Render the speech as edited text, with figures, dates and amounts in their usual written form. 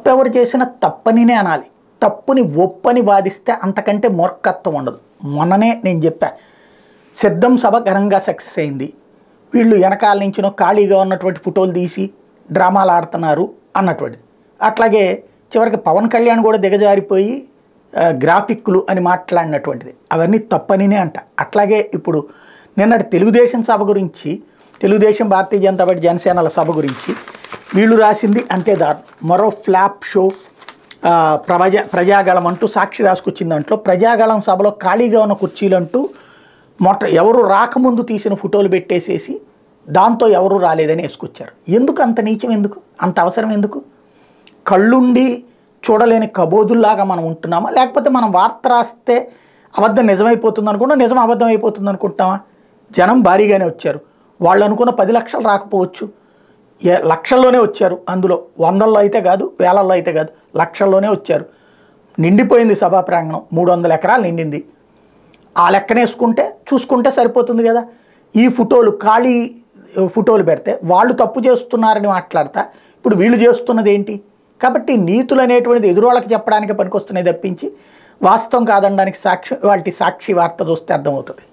తప్పెవరు చేసినా తప్పనినే అనాలి. తప్పుని ఒప్పని వాదిస్తే అంతకంటే మూర్ఖత్వం ఉండదు. మొన్ననే నేను చెప్పా, సిద్ధం సభ ఘనంగా సక్సెస్ అయింది, వీళ్ళు వెనకాల నుంచినో ఖాళీగా ఉన్నటువంటి ఫోటోలు తీసి డ్రామాలు ఆడుతున్నారు అన్నటువంటిది. అట్లాగే చివరికి పవన్ కళ్యాణ్ కూడా దిగజారిపోయి గ్రాఫిక్లు అని మాట్లాడినటువంటిది, అవన్నీ తప్పనినే అంట. అట్లాగే ఇప్పుడు నిన్నటి తెలుగుదేశం సభ గురించి, తెలుగుదేశం, భారతీయ జనతా పార్టీ, జనసేనల సభ గురించి వీళ్ళు రాసింది అంతే దారుణం. మరో ఫ్లాప్ షో ప్రజాగళం అంటూ సాక్షి రాసుకొచ్చిన దాంట్లో ప్రజాగళం సభలో ఖాళీగా ఉన్న కుర్చీలంటూ ఎవరు రాకముందు తీసిన ఫోటోలు పెట్టేసేసి దాంతో ఎవరు రాలేదని వేసుకొచ్చారు. ఎందుకు అంత నీచం? ఎందుకు అంత అవసరం? ఎందుకు? కళ్ళుండి చూడలేని కబోదుల్లాగా మనం ఉంటున్నామా, లేకపోతే మనం వార్త రాస్తే అబద్ధం నిజమైపోతుంది అనుకుంటా, నిజం అబద్ధం అయిపోతుంది అనుకుంటామా? జనం భారీగానే వచ్చారు. వాళ్ళు అనుకున్న 10 లక్షలు రాకపోవచ్చు, లక్షల్లోనే వచ్చారు. అందులో వందల్లో అయితే కాదు, వేలల్లో అయితే కాదు, లక్షల్లోనే వచ్చారు. నిండిపోయింది సభా ప్రాంగణం, 300 ఎకరాలు నిండింది. ఆ లెక్కనేసుకుంటే చూసుకుంటే సరిపోతుంది కదా. ఈ ఫోటోలు ఖాళీ ఫోటోలు పెడితే వాళ్ళు తప్పు చేస్తున్నారని మాట్లాడతా ఇప్పుడు వీళ్ళు చేస్తున్నది ఏంటి? కాబట్టి నీతులు అనేటువంటిది ఎదురోళ్ళకి చెప్పడానికి పనికొస్తున్నాయి తప్పించి వాస్తవం కాదనడానికి వాటి సాక్షి వార్త చూస్తే అర్థమవుతుంది.